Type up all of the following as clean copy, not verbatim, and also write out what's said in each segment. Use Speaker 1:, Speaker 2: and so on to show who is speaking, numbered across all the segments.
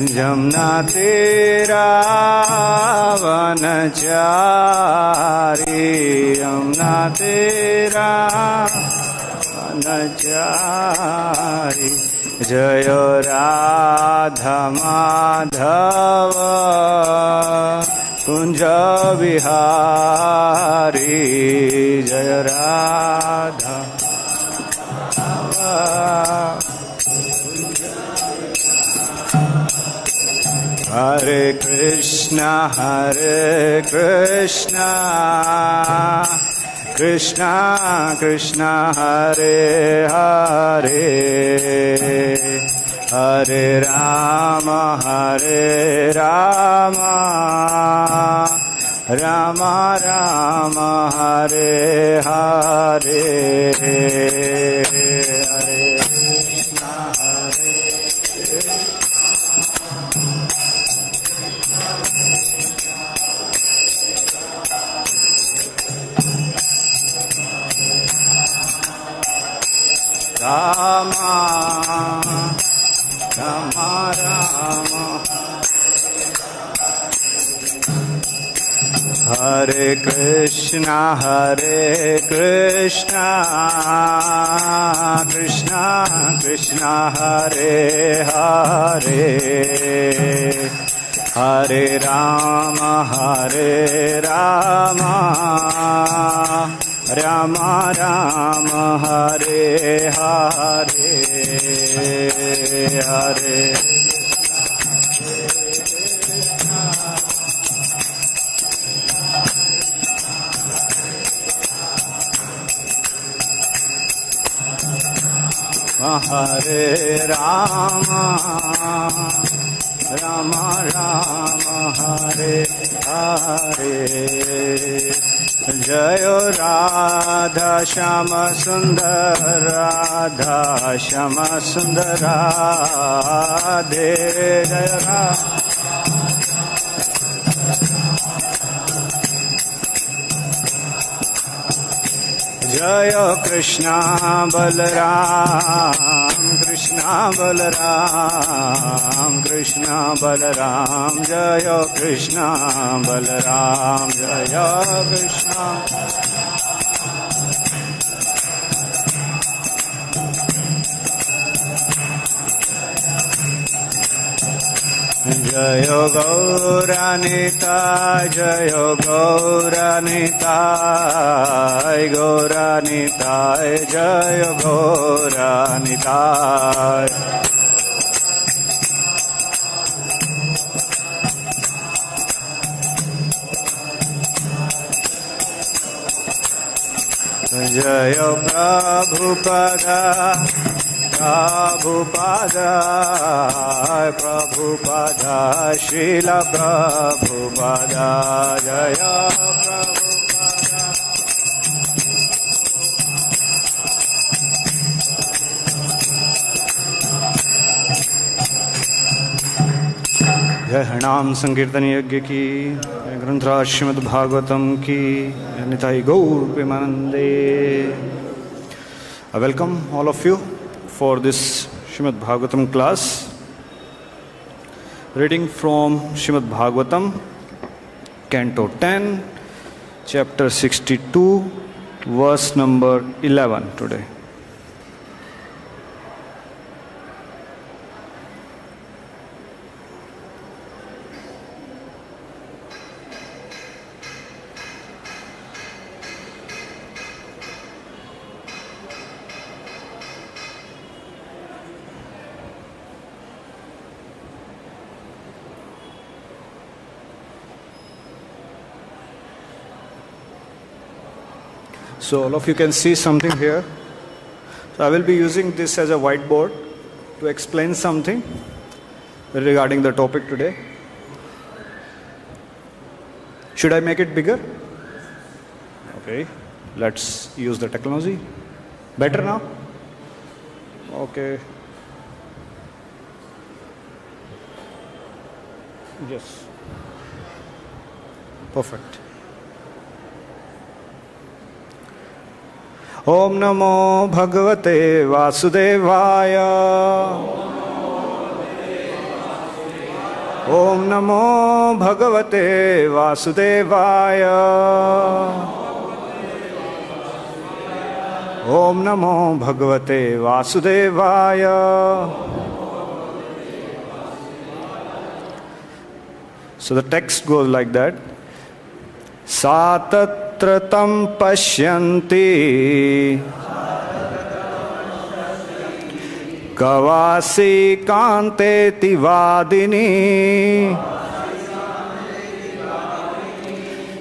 Speaker 1: जमुना तेरा वनचारी, यमुना तेरा वनचारी। जय राधा माधव कुंज विहारी, जय राधा हरे कृष्णा कृष्णा कृष्णा हरे हरे, हरे राम राम राम हरे हरे, हरे कृष्णा राम राम राम, हरे कृष्णा कृष्णा कृष्णा हरे हरे, हरे राम राम राम हरे हरे, हरे हरे राम राम राम हरे हरे। जय राधा श्याम सुंदर, राधा श्याम सुंदर राधे, जय राधा जय कृष्णा बलराम, कृष्णा बलराम, कृष्णा बलराम, जय कृष्णा बलराम, जय कृष्णा जय गौरानिताय, जय गौरानिताय, गौरानिताय, जय गौरानिताय। जय प्रभुपदा प्रभुपादा, प्रभुपादा, श्रील प्रभुपादा, जय प्रभुपादा। जय हरिनाम संकीर्तन यज्ञ की, ग्रंथराज श्रीमद् भागवतम की, निताई गौर प्रेमानंदे। I welcome all of you for this Srimad Bhagavatam class. Reading from Srimad Bhagavatam, Canto 10, Chapter 62, verse number 11 today. So all of you can see something here. So I will be using this as a whiteboard to explain something regarding the topic today. Should I make it bigger? Okay, let's use the technology. Better now? Okay. Yes. Perfect. ओम नमो भगवते वासुदेवाय। Om Namo Bhagavate Vasudevaya. Om Namo Bhagavate Vasudevaya. So the text goes like that. Sa tatra tampasyanti kvāsi kānteti vādinī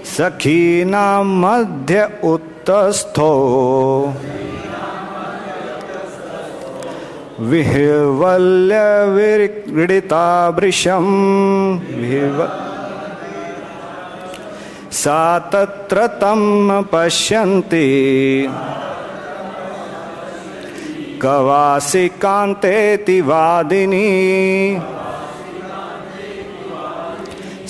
Speaker 1: sakhīnāṁ madhya uttasthau vihvalā vrīḍitā bhṛśam sa tatra tampasyanti kvāsi kānteti vādinī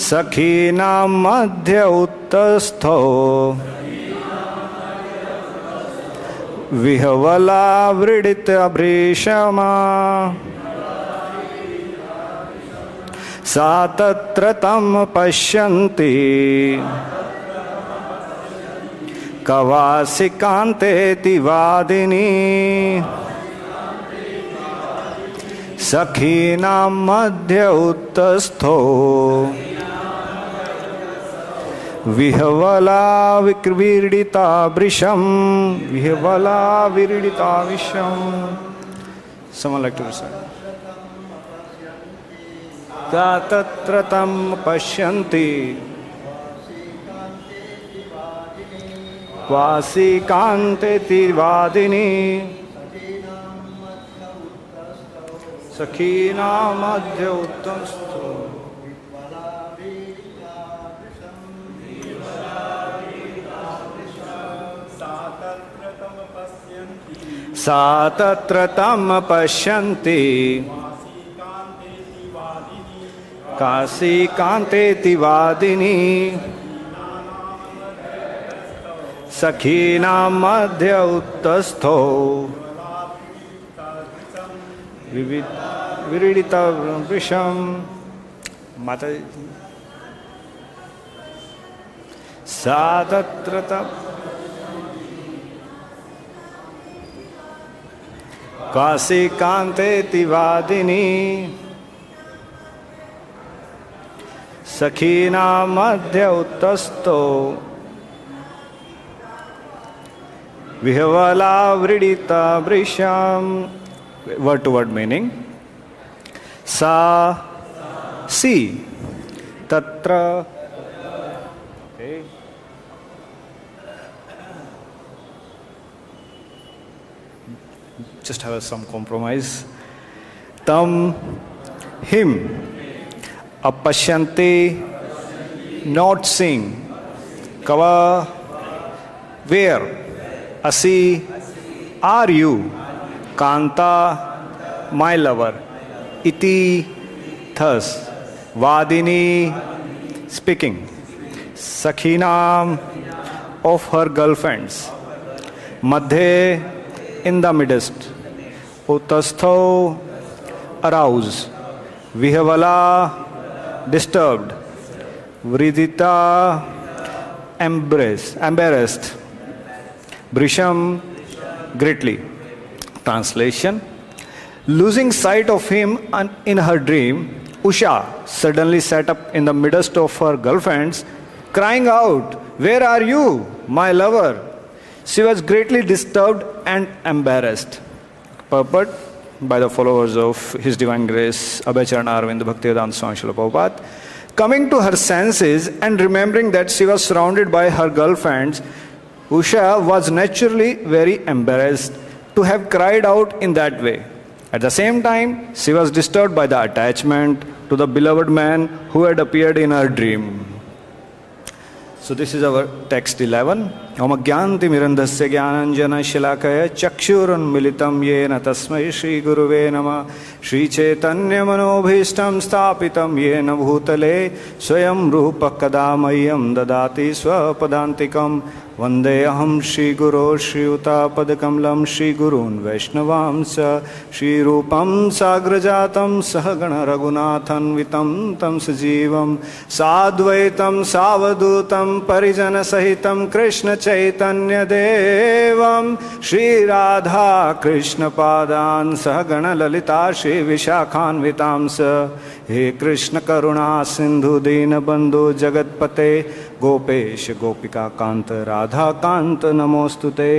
Speaker 1: sakhīnāṁ madhya uttasthau vihvalā vrīḍitā vṛśam sa tatra tampasyanti kvāsi kānteti vādinī sakhīnāṁ madhya uttasthau vihvalā vrīḍitā bhṛśam vihvalā vrīḍitā visham. Someone like to recite? Tatra tampasyanti kvāsi kānteti vādinī sakhīnāṁ madhya uttasthau sa tatra tampasyanti kvāsi kānteti vādinī sakhīnāṁ madhya uttasthau vrīḍitā vṛśam. Mataji. Sa tatra kvāsi kānteti vādinī sakhīnāṁ madhya uttasthau vihvalā vrīḍitā bhṛśam. Word to word meaning. Sa, see, tatra. Okay. Just have some compromise. Tam, him. Apaśyantī, not seeing. Kava, where. Asi, are you. Kānta, my lover. Iti, thus. Vādinī, speaking. Sakhīnāṁ, of her girlfriends. Madhye, in the midst. Uttasthau, arouse. Vihvalā, disturbed. vrīḍitā, embarrassed. Bhṛśam, greatly. Translation. Losing sight of him in her dream, Usha suddenly sat up in the midst of her girlfriends, crying out, "Where are you, my lover?" She was greatly disturbed and embarrassed. Purport by the followers of His Divine Grace, Abhay Arvind Bhaktivedanta Swami Srila Prabhupada. Coming to her senses and remembering that she was surrounded by her girlfriends, Usha was naturally very embarrassed to have cried out in that way. At the same time, she was disturbed by the attachment to the beloved man who had appeared in her dream. So this is our text 11. ओम ज्ञानतिमिरन्धस्य ज्ञानाञ्जनशलाकया चक्षुरुन्मिलितं येन तस्मै श्रीगुरुवे नमः। श्रीचैतन्यमनोभीष्टं स्थापितं येन भूतले स्वयं रूपः कदा मह्यं ददाति स्वपदान्तिकं। वन्देऽहं श्रीगुरो श्रीयुतापदकमलं श्रीगुरून् वैष्णवांश्च। श्रीरूपं साग्रजातं सहगण रघुनाथान्वितं तं सजीवं साद्वैतं सावधूतं परिजनसहितं कृष्णचैतन्यदेवं श्रीराधा कृष्णपादान् सहगण ललिता श्रीविशाखान्वितांश्च। हे कृष्ण करुणा सिन्धु दीनबन्धु जगत्पते गोपेश गोपिका कांत राधा कांत नमोस्तुते।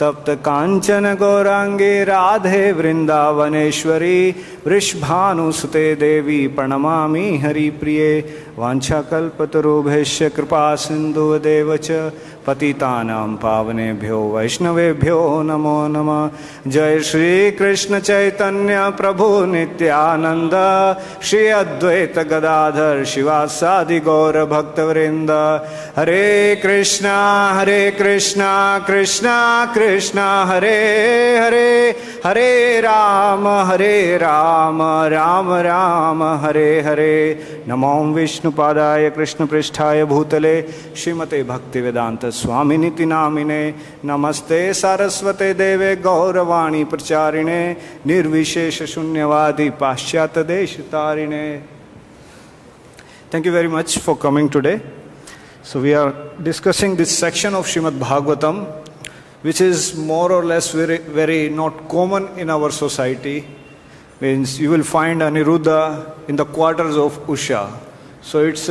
Speaker 1: तप्त कांचन गौरांगे राधे वृंदावनेश्वरी वृषभानुसुते देवी प्रणमामि हरिप्रिये। वाञ्छाकल्पतरुभ्यश्च कृपा सिन्धुदेव च पतितानां पावनेभ्यो वैष्णवेभ्यो नमो नमः। जय श्री कृष्ण चैतन्य प्रभु नित्यानंद श्री अद्वैत गदाधर शिवासादि गौर भक्तवृंद। हरे कृष्णा कृष्णा कृष्णा हरे हरे, हरे राम राम राम हरे हरे। नमो विष्णुपादाय कृष्णपृष्ठाय भूतले श्रीमते भक्तिवेदांत स्वामिनिति नामिने। नमस्ते सारस्वते देवे गौरवाणी प्रचारिणे निर्विशेष शून्यवादी पाश्चात्य देश तारिणे। Thank you very much for coming today. So we are discussing this section of Srimad Bhagavatam, which is more or less very not common in our society. Means you will find Aniruddha in the quarters of Usha. So it's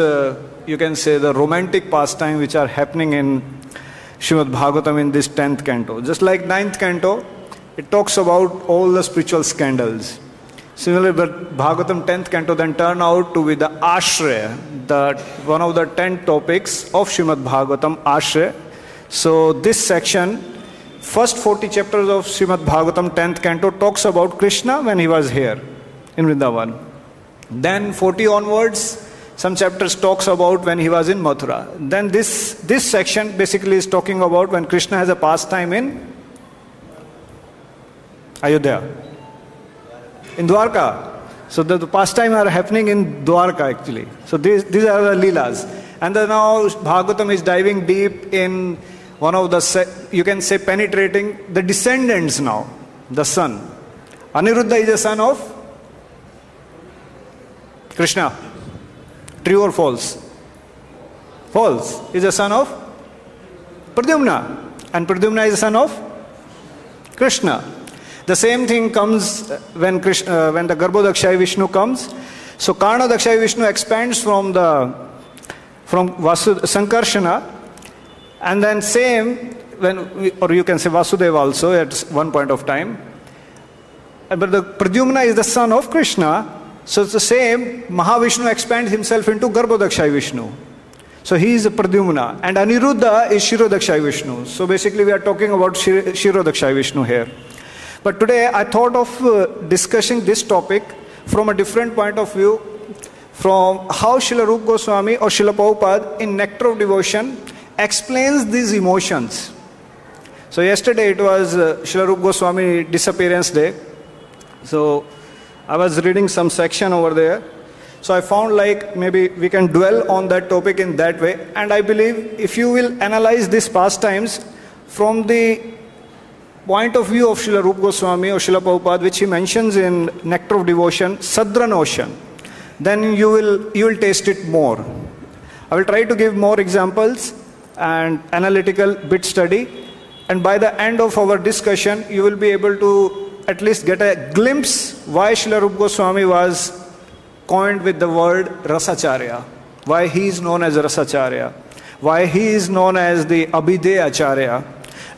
Speaker 1: you can say the romantic pastime which are happening in Srimad Bhagavatam in this 10th canto. Just like 9th canto, it talks about all the spiritual scandals. Similarly, but Bhagavatam 10th canto then turn out to be the Ashraya, one of the 10 topics of Srimad Bhagavatam, Ashraya. So this section, first 40 chapters of Srimad Bhagavatam 10th canto talks about Krishna when he was here in Vrindavan. Then 40 onwards, some chapters talks about when he was in Mathura. Then this section basically is talking about when Krishna has a pastime in Ayodhya, in Dwarka. So the pastime are happening in Dwarka actually. So these are the Leelas. And then now Bhagavatam is diving deep in one of the, you can say, penetrating the descendants now, the son. Aniruddha is a son of Krishna. True or false? False. Is a son of Pradyumna. And Pradyumna is a son of Krishna. The same thing comes when the Garbhodakshaya Vishnu comes. So Karna Dakshaya Vishnu expands from Sankarshana, and then same or you can say Vasudeva also at one point of time. But the Pradyumna is the son of Krishna. So it's the same. Mahavishnu expands himself into Garbhodakshaya Vishnu. So he is a Pradyumna. And Aniruddha is Shirodakshaya Vishnu. So basically we are talking about Shirodakshaya Vishnu here. But today I thought of discussing this topic from a different point of view, from how Srila Rupa Goswami or Srila Prabhupada in Nectar of Devotion explains these emotions. So yesterday it was Srila Rupa Goswami disappearance day. So I was reading some section over there. So I found like maybe we can dwell on that topic in that way. And I believe if you will analyze these pastimes from the point of view of Srila Rupa Goswami or Srila Prabhupada, which he mentions in Nectar of Devotion, Sadran Ocean, then you will taste it more. I will try to give more examples and analytical bit study, and by the end of our discussion you will be able to at least get a glimpse why Srila Rupa Goswami was coined with the word Rasacharya, why he is known as Rasacharya, why he is known as the Abhideya Acharya.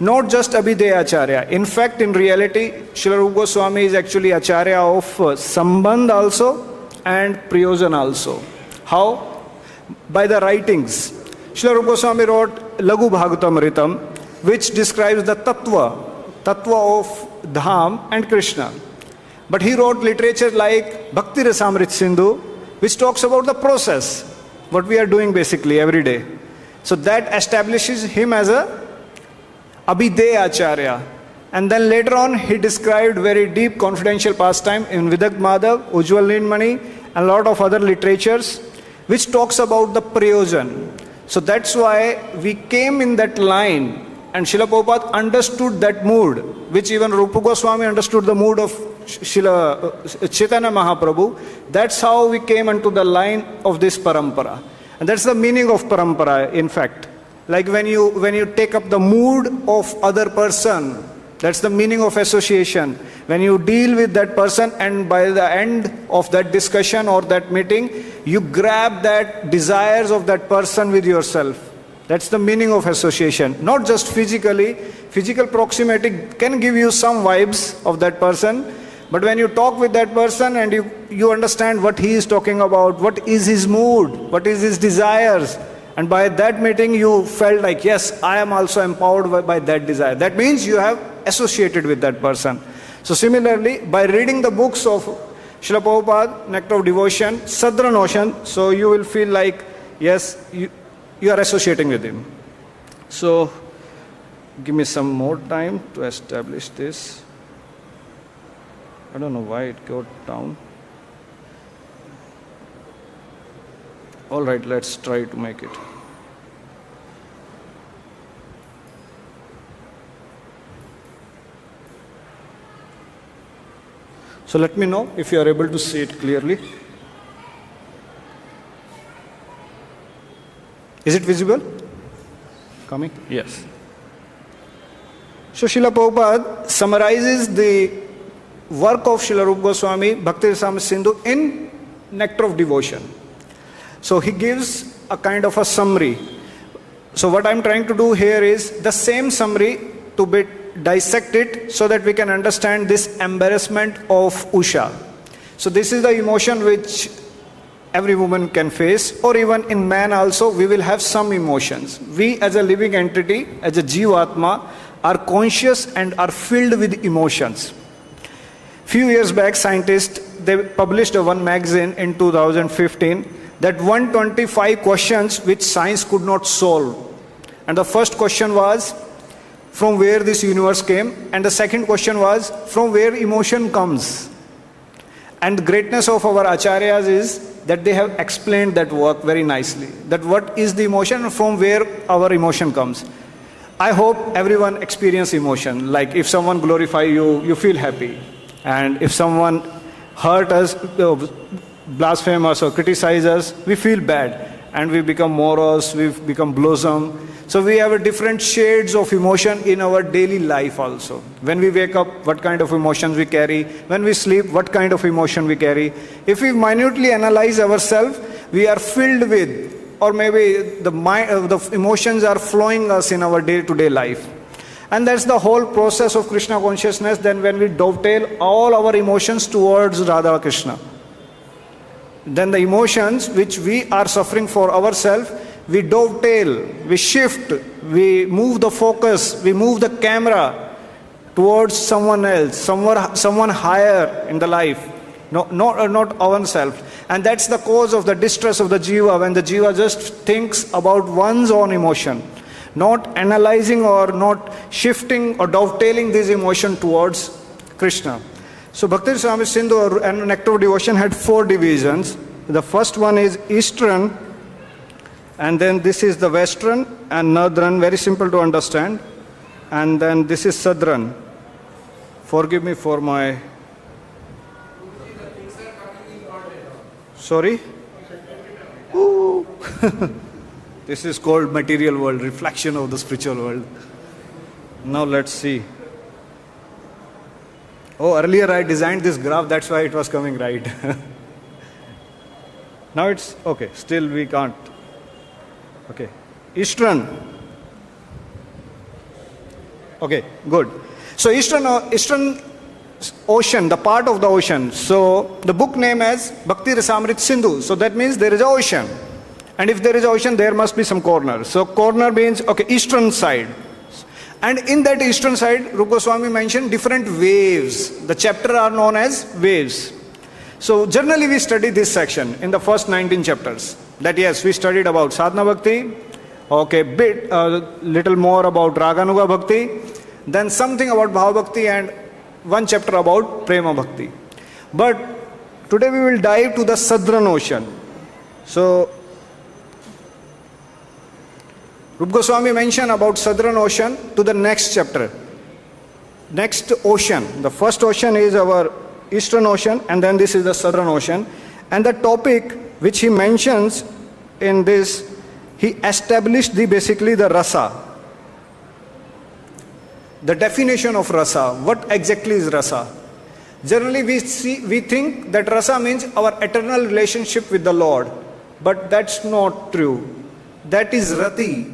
Speaker 1: Not just Abhideya Acharya. In fact, in reality, Srila Rupa Goswami is actually Acharya of Sambandh also and Prayojan also. How? By the writings. Srila Rupa Goswami wrote Laghu Bhagavatamritam, which describes the tattva of Dham and Krishna. But he wrote literature like Bhakti Rasamrit Sindhu, which talks about the process, what we are doing basically every day. So that establishes him as a Abhideya Acharya. And then later on, he described very deep confidential pastime in Vidagdha Madhav, Ujjwal Neelmani, and a lot of other literatures, which talks about the prayojan. So that's why we came in that line, and Srila Prabhupada understood that mood, which even Rupa Goswami understood the mood of Srila Chaitanya Mahaprabhu. That's how we came into the line of this parampara. And that's the meaning of parampara, in fact. Like when you take up the mood of other person, that's the meaning of association. When you deal with that person and by the end of that discussion or that meeting, you grab that desires of that person with yourself. That's the meaning of association. Not just physically. Physical proximity can give you some vibes of that person. But when you talk with that person and you understand what he is talking about, what is his mood, what is his desires, and by that meeting you felt like, yes, I am also empowered by that desire. That means you have associated with that person. So similarly, by reading the books of Srila Prabhupada, Nectar of Devotion, Sadhana Notion, so you will feel like, yes, you are associating with him. So, give me some more time to establish this. I don't know why it got down. All right, let's try to make it. So let me know if you are able to see it clearly. Is it visible? Coming? Yes. So Srila Prabhupada summarizes the work of Srila Rupa Goswami, Bhakti Rasamrita Sindhu in Nectar of Devotion. So he gives a kind of a summary. So what I'm trying to do here is the same summary to dissect it so that we can understand this embarrassment of Usha. So this is the emotion which every woman can face, or even in man also we will have some emotions. We as a living entity, as a Jivatma, are conscious and are filled with emotions. Few years back, scientists, they published one magazine in 2015 that 125 questions which science could not solve. And the first question was, from where this universe came, and the second question was, from where emotion comes. And the greatness of our acharyas is that they have explained that work very nicely, that what is the emotion and from where our emotion comes. I hope everyone experience emotion, like if someone glorify you, you feel happy. And if someone hurt us, blaspheme us or criticize us, we feel bad. And we become morose, we become blossom. So we have a different shades of emotion in our daily life also. When we wake up, what kind of emotions we carry. When we sleep, what kind of emotion we carry. If we minutely analyze ourselves, we are filled with, or maybe the emotions are flowing us in our day-to-day life. And that's the whole process of Krishna consciousness, then when we dovetail all our emotions towards Radha Krishna. Then the emotions which we are suffering for ourselves, we dovetail, we shift, we move the focus, we move the camera towards someone else, someone higher in the life, not ourselves. And that's the cause of the distress of the jiva, when the jiva just thinks about one's own emotion, not analyzing or not shifting or dovetailing this emotion towards Krishna. So Bhakti Rasamrita Sindhu and Nectar of Devotion had 4 divisions. The first one is Eastern, and then this is the Western and Northern, very simple to understand. And then this is Southern. Forgive me for my... Sorry? Ooh. This is called material world, reflection of the spiritual world. Now let's see. Oh, earlier I designed this graph, that's why it was coming right. Now it's okay, still we can't. Okay, Eastern. Okay, good. So Eastern Ocean, the part of the ocean. So the book name is Bhakti Rasamrita Sindhu. So that means there is an ocean. And if there is an ocean, there must be some corner. So corner means, okay, eastern side. And in that eastern side, Rupa Goswami mentioned different waves. The chapter are known as waves. So generally we study this section in the first 19 chapters. That yes, we studied about sadhana bhakti, Okay, little more about Raganuga Bhakti, then something about Bhava Bhakti, and one chapter about Prema Bhakti. But today we will dive to the Southern Ocean. So, Rupa Goswami mentioned about Southern Ocean to the next chapter. Next ocean. The first ocean is our Eastern Ocean, and then this is the Southern Ocean. And the topic which he mentions in this, he established basically the rasa. The definition of rasa. What exactly is rasa? Generally we think that rasa means our eternal relationship with the Lord. But that's not true. That is rati.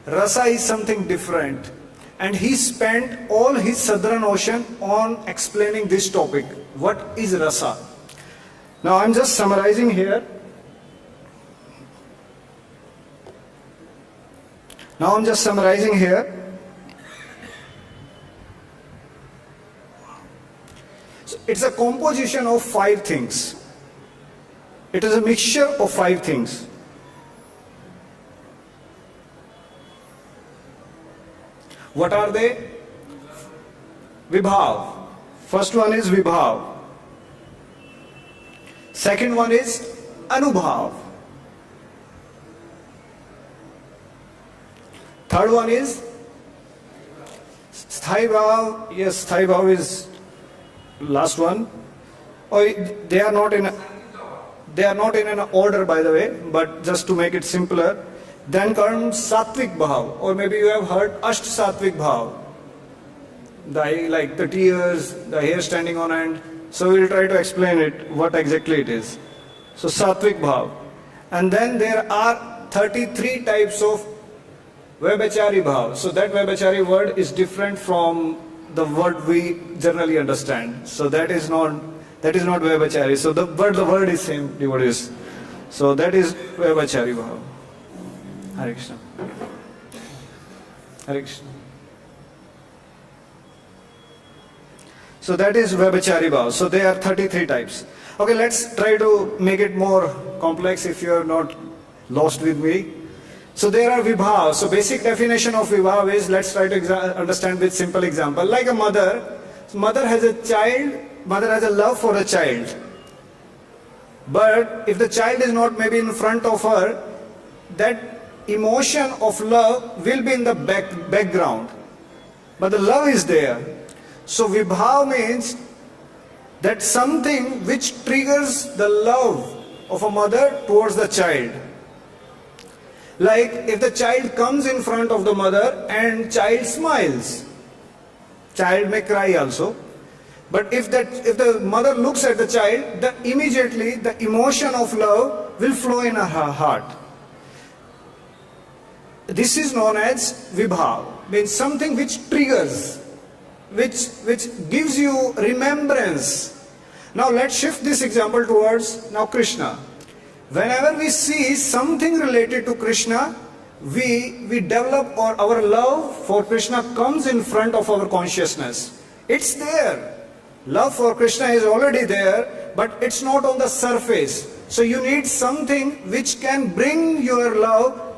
Speaker 1: Rasa is something different. And he spent all his Southern Ocean on explaining this topic. What is rasa? Now I'm just summarizing here. So it's a composition of 5 things. It is a mixture of 5 things. What are they? Vibhav. First one is Vibhav. Second one is Anubhav. Third one is Sthai Bhav. Yes, Sthai Bhav is last one. They are not in an order, by the way, but just to make it simpler. Then comes Satvik Bhav, or maybe you have heard Asht Satvik Bhav. Like the tears, the hair standing on end. So we will try to explain it, what exactly it is. So Satvik Bhav. And then there are 33 types of Vaibhachari Bhav. So that Vaibhachari word is different from the word we generally understand. So that is not Vaibhachari. So the word is same, devotees. So that is Vaibhachari Bhav. Hare Krishna. Hare Krishna. So that is Vaibhachari Bhav. So there are 33 types. Okay, let's try to make it more complex if you are not lost with me. So there are Vibhav. So basic definition of Vibhav is, let's try to understand with simple example. Like a mother has a child, mother has a love for a child. But if the child is not maybe in front of her, that emotion of love will be in the background. But the love is there. So Vibhav means that something which triggers the love of a mother towards the child. Like if the child comes in front of the mother and child smiles, child may cry also. But if the mother looks at the child, immediately the emotion of love will flow in her heart. This is known as Vibhav, means something which triggers, which gives you remembrance. Now let's shift this example towards now Krishna. Whenever we see something related to Krishna, we develop, or our love for Krishna comes in front of our consciousness. It's there. Love for Krishna is already there, but it's not on the surface. So you need something which can bring your love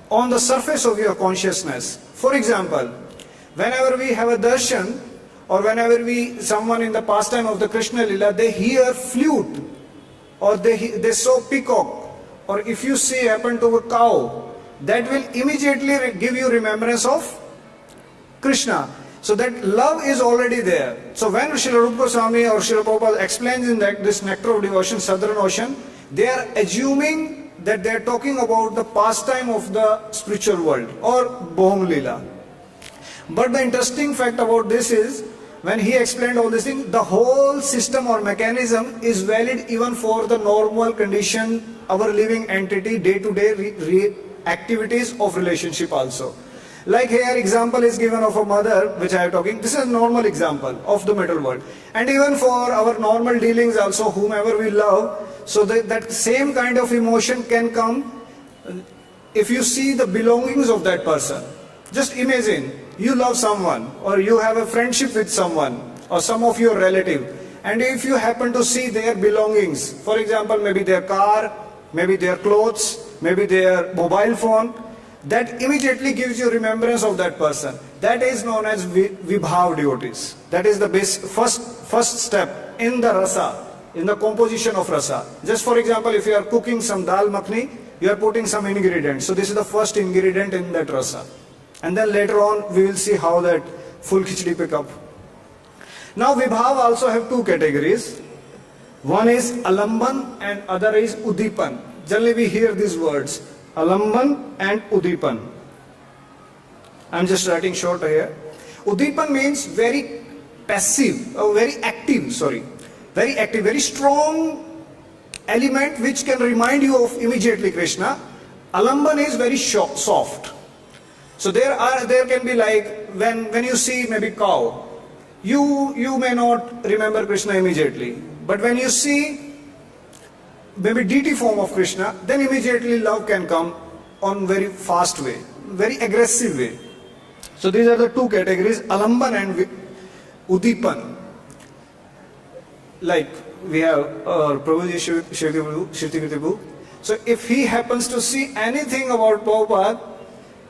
Speaker 1: on the surface of your consciousness. For example, whenever we have a darshan, or whenever someone in the pastime of the Krishna Lila, they hear flute, or they saw peacock, or if you see happen to a cow, that will immediately give you remembrance of Krishna. So that love is already there. So when Srila Rupa Goswami or Srila Prabhupada explains in this Nectar of Devotion, Southern Ocean, they are assuming that they are talking about the pastime of the spiritual world, or Boham Lila. But the interesting fact about this is, when he explained all these things, the whole system or mechanism is valid even for the normal condition, our living entity, day-to-day activities of relationship also. Like here example is given of a mother, which I am talking, this is a normal example of the middle world. And even for our normal dealings also, whomever we love, so that same kind of emotion can come if you see the belongings of that person. Just imagine, you love someone, or you have a friendship with someone, or some of your relative, and if you happen to see their belongings, for example, maybe their car, maybe their clothes, maybe their mobile phone, that immediately gives you remembrance of that person. That is known as vibhav devotees. That is the first step in the rasa, in the composition of rasa. Just for example, if you are cooking some dal makhni, you are putting some ingredients. So this is the first ingredient in that rasa. And then later on we will see how that full khichdi pick up. Now vibhav also have two categories. One is alamban and other is udipan. Generally we hear these words, alamban and udipan. I'm just writing short here. Udipan means very passive, very active, very strong element which can remind you of immediately Krishna. Alamban is very soft. So there can be like when you see maybe cow, you may not remember Krishna immediately. But when you see maybe deity form of Krishna, then immediately love can come on very fast way, very aggressive way. So these are the two categories, alamban and udipan. Like we have Prabhuji Shruti book. So if he happens to see anything about Prabhupada,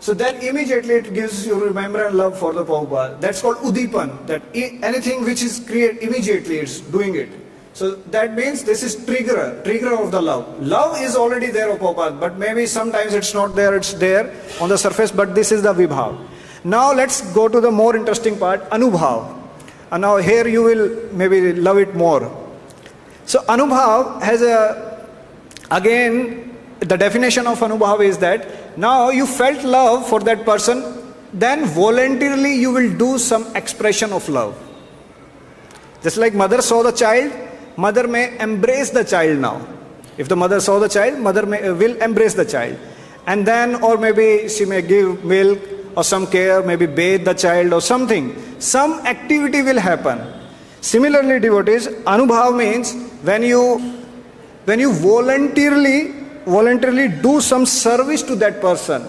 Speaker 1: so then immediately it gives you remembrance and love for the Prabhupada. That's called udipan. That anything which is created immediately, it's doing it. So that means this is trigger of the love. Love is already there of Prabhupada, but maybe sometimes it's not there, it's there on the surface, but this is the vibhav. Now let's go to the more interesting part, anubhav. And now here you will maybe love it more. So anubhav has again, the definition of anubhav is that now you felt love for that person, then voluntarily you will do some expression of love. Just like mother saw the child, mother may embrace the child now. If the mother saw the child, mother will embrace the child. And then, or maybe she may give milk or some care, maybe bathe the child or something. Some activity will happen. Similarly, devotees, anubhav means when you voluntarily do some service to that person.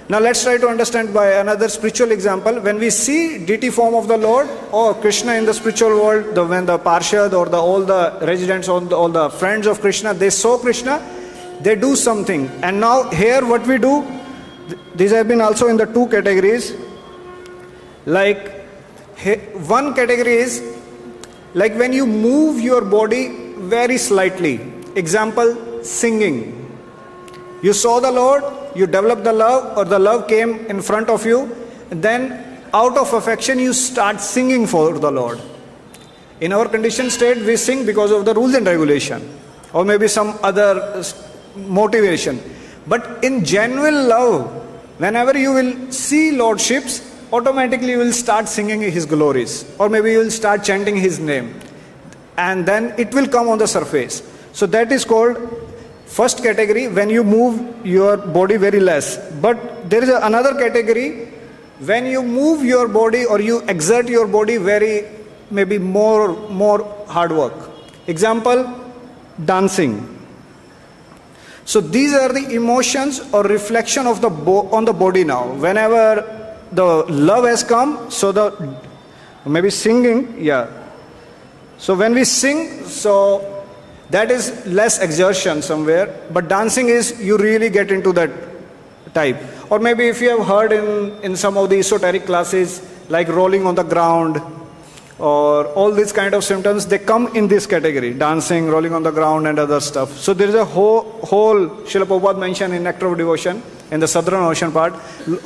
Speaker 1: Now let's try to understand by another spiritual example. When we see deity form of the Lord or Krishna in the spiritual world, when the Parshad or all the residents or all the friends of Krishna, they saw Krishna, they do something. And now here what we do, these have been also in the two categories. Like one category is like when you move your body very slightly. Example, singing. You saw the Lord, you developed the love, or the love came in front of you, then out of affection you start singing for the Lord. In our conditioned state we sing because of the rules and regulation, or maybe some other motivation. But in genuine love, whenever you will see Lordships, automatically you will start singing His glories, or maybe you will start chanting His name, and then it will come on the surface. So that is called first category, when you move your body very less. But there is another category, when you move your body or you exert your body very, maybe more hard work. Example, dancing. So these are the emotions or reflection of on the body now. Whenever the love has come, so maybe singing, yeah. So when we sing, so that is less exertion somewhere, but dancing is you really get into that type. Or maybe if you have heard in some of the esoteric classes, like rolling on the ground, or all these kind of symptoms, they come in this category, dancing, rolling on the ground and other stuff. So there is a whole Srila Prabhupada mentioned in Nectar of Devotion, in the Southern Ocean part,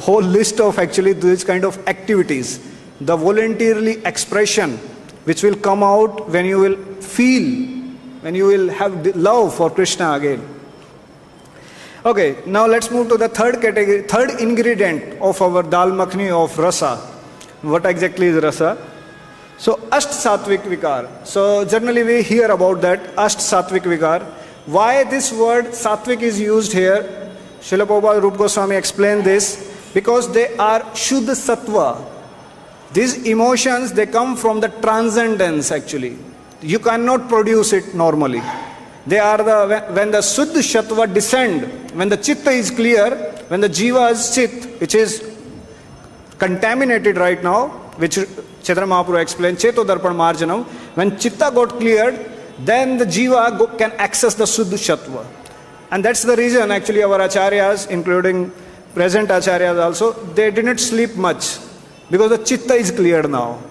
Speaker 1: whole list of actually these kind of activities. The voluntarily expression which will come out when you will feel, when you will have the love for Krishna again. Okay, now let's move to the third category, third ingredient of our dal makhni of rasa. What exactly is rasa? So asht sattvic vikar. So generally we hear about that asht sattvic vikar. Why this word sattvic is used here? Srila Prabhupada Rupa Goswami explained this because they are shuddha sattva. These emotions, they come from the transcendence actually. You cannot produce it normally. They are when the Suddha Sattva descend, when the Chitta is clear, when the Jiva's Chit, which is contaminated right now, which Chaitanya Mahaprabhu explained, Cheto Darpan Marjanam, when Chitta got cleared, then the Jiva can access the Suddha Sattva. And that's the reason actually our acharyas, including present acharyas also, they didn't sleep much because the chitta is cleared now.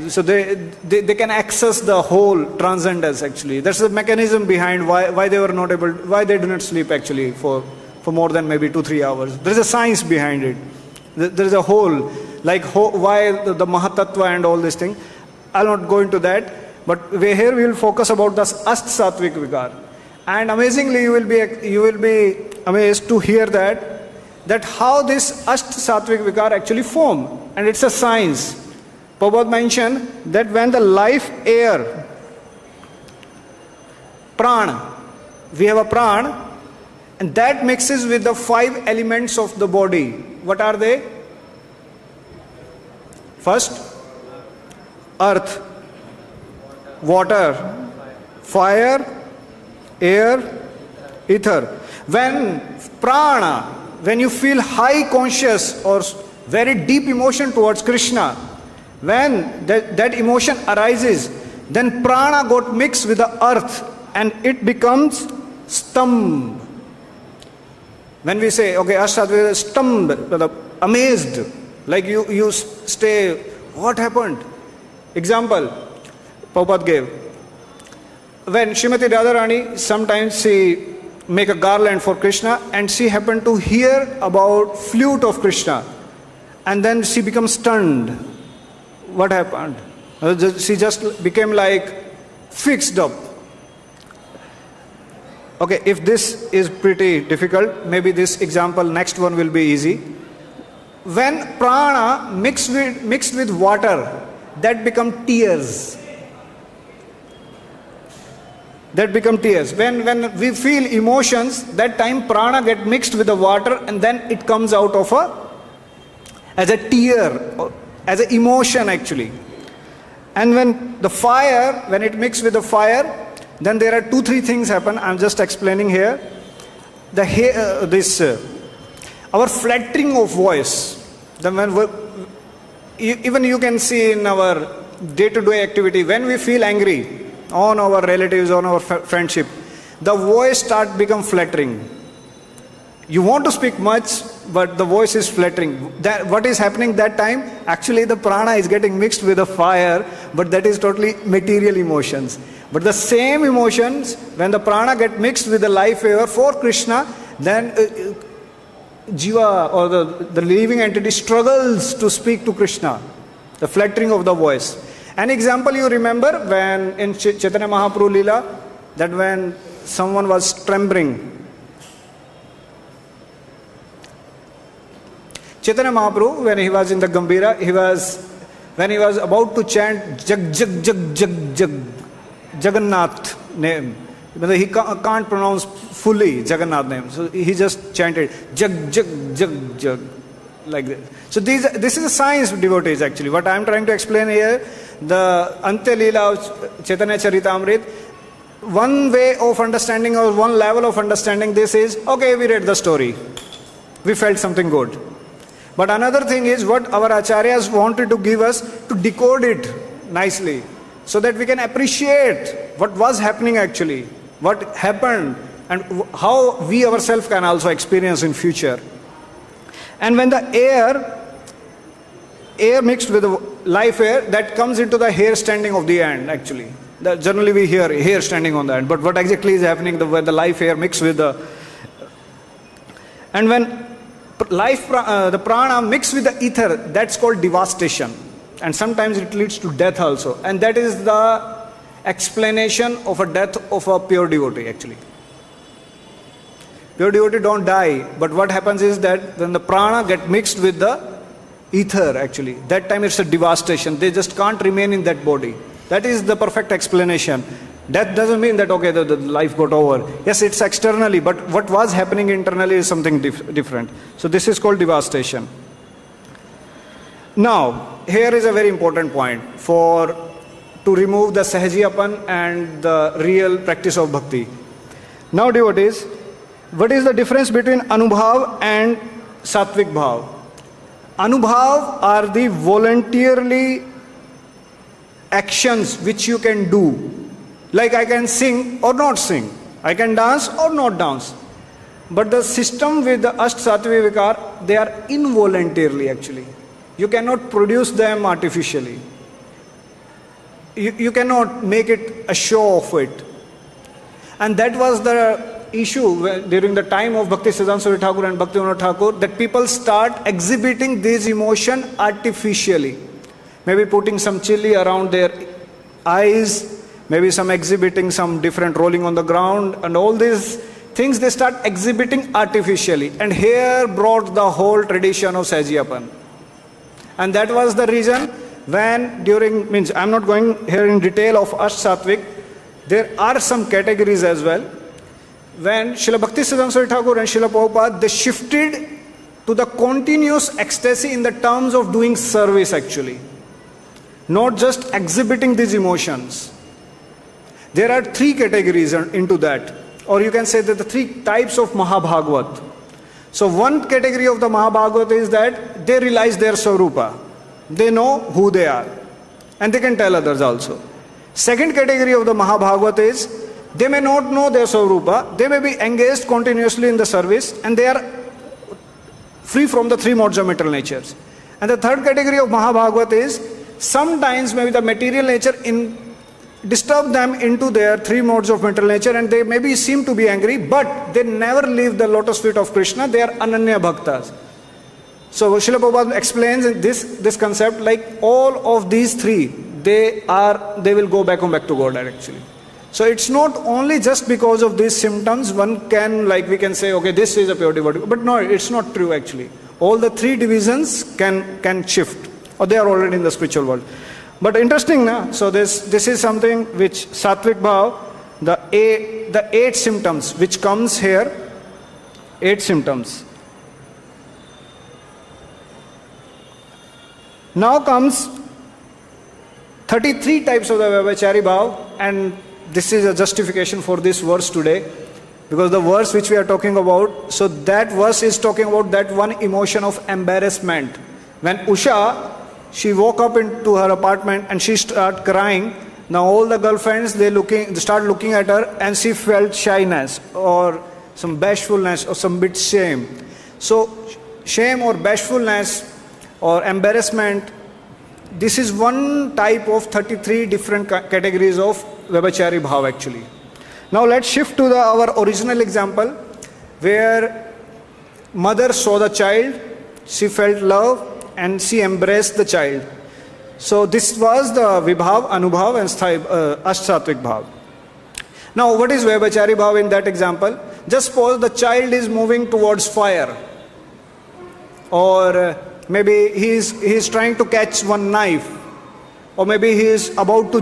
Speaker 1: So they can access the whole transcendence actually. That's the mechanism behind why they were not able, why they didn't sleep actually for more than maybe 2-3 hours. There is a science behind it. There is a whole, like why the Mahatattva and all this thing. I'll not go into that, but here we will focus about the Sattvic Vikar. And amazingly, you will be amazed to hear that how this Sattvic Vikar actually form. And it's a science. Prabhupada mentioned that when the life air, prana, we have a prana, and that mixes with the 5 elements of the body. What are they? First, earth, water, fire, air, ether. When prana, when you feel high conscious or very deep emotion towards Krishna, when that emotion arises, then prana got mixed with the earth and it becomes stamb. When we say, okay, Ashtatva is stamb, amazed, like you stay, what happened? Example, Prabhupada gave. When Srimati Radharani, sometimes she make a garland for Krishna and she happened to hear about flute of Krishna and then she becomes stunned. What happened? She just became like fixed up. Okay, if this is pretty difficult, maybe this example, next one will be easy. When prana mixed with water, that become tears. That become tears. When we feel emotions, that time prana get mixed with the water and then it comes out of as a tear, as an emotion actually. And when the fire, when it mixes with the fire, then there are 2-3 things happen. I'm just explaining here. Our flattering of voice. Even you can see in our day-to-day activity, when we feel angry on our relatives, on our friendship, the voice start become flattering. You want to speak much, but the voice is flattering. What is happening that time? Actually, the prana is getting mixed with the fire, but that is totally material emotions. But the same emotions, when the prana get mixed with the life air for Krishna, then Jiva or the living entity struggles to speak to Krishna. The flattering of the voice. An example you remember when in Chaitanya Mahaprabhu Leela, that when someone was trembling. Chaitanya Mahaprabhu, when he was in the Gambhira, when he was about to chant Jag Jag Jag Jag Jag, Jagannath name. He can't pronounce fully Jagannath name. So he just chanted Jag Jag Jag Jag like that. So this is a science, devotees actually. What I am trying to explain here, the Antya Leela of Chaitanya Charitamrita, one way of understanding or one level of understanding this is, okay, we read the story. We felt something good. But another thing is what our acharyas wanted to give us to decode it nicely so that we can appreciate what was happening actually, what happened and how we ourselves can also experience in future. And when the air mixed with the life air, that comes into the hair standing of the end actually. Generally we hear hair standing on the end, but what exactly is happening when the life air mixed with the... And when the prana mixed with the ether, that's called devastation. And sometimes it leads to death also. And that is the explanation of a death of a pure devotee actually. Pure devotee don't die, but what happens is that when the prana get mixed with the ether actually, that time it's a devastation. They just can't remain in that body. That is the perfect explanation. Death doesn't mean that, okay, the life got over. Yes, it's externally, but what was happening internally is something different. So this is called devastation. Now, here is a very important point to remove the sahajiyapan and the real practice of bhakti. Now, devotees, what is the difference between anubhav and sattvic bhav? Anubhav are the voluntarily actions which you can do. Like I can sing or not sing. I can dance or not dance. But the system with the Asht-Sattvic Vikar, they are involuntarily actually. You cannot produce them artificially. You cannot make it a show of it. And that was the issue during the time of Bhakti Siddhanta Saraswati Thakur and Bhaktivinoda Thakur, that people start exhibiting this emotion artificially. Maybe putting some chili around their eyes, maybe some exhibiting some different rolling on the ground, and all these things they start exhibiting artificially. And here brought the whole tradition of Sajiyapan. And that was the reason when I'm not going here in detail of Asht-Sattvic, there are some categories as well. When Srila Bhakti Siddhanta Saraswati Thakur and Srila Prabhupada, they shifted to the continuous ecstasy in the terms of doing service actually. Not just exhibiting these emotions. There are three categories into that. Or you can say that the three types of Mahabhagavat. So one category of the Mahabhagavat is that they realize their Swarupa. They know who they are. And they can tell others also. Second category of the Mahabhagavat is, they may not know their Swarupa, they may be engaged continuously in the service, and they are free from the three modes of material natures. And the third category of Mahabhagavat is, sometimes maybe the material nature disturb them into their three modes of material nature, and they maybe seem to be angry, but they never leave the lotus feet of Krishna. They are Ananya Bhaktas. So Srila Prabhupada explains this concept, like all of these three, they will go back to God actually. So it's not only just because of these symptoms one can, like we can say, okay, this is a pure devotee. But no, it's not true actually. All the three divisions can shift, or they are already in the spiritual world. But interesting, na? So this is something which Sattvic Bhav, the 8 symptoms which comes here, 8 symptoms. Now comes 33 types of the Vyabhachari Bhav, and this is a justification for this verse today, because the verse which we are talking about, so that verse is talking about that one emotion of embarrassment. When Usha, she woke up into her apartment and she started crying, now all the girlfriends, they start looking at her, and she felt shyness or some bashfulness or some bit shame. So shame or bashfulness or embarrassment, this is one type of 33 different categories of Vyabhachari Bhav actually. Now let's shift to our original example, where mother saw the child, she felt love, and she embraced the child. So this was the Vibhav, Anubhav and Asht-Sattvic Bhav. Now what is Vyabhachari Bhav in that example? Just suppose the child is moving towards fire, or maybe he is trying to catch one knife, or maybe he is about to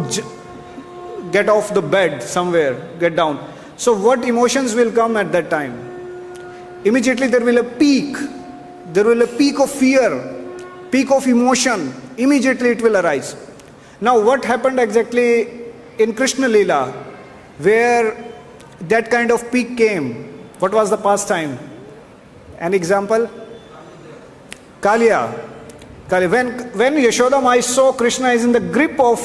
Speaker 1: get off the bed somewhere, get down. So what emotions will come at that time? Immediately there will be a peak of fear, peak of emotion, immediately it will arise. Now what happened exactly in Krishna Leela, where that kind of peak came? What was the pastime? An example? Kaliya. When Yashoda Mai saw Krishna is in the grip of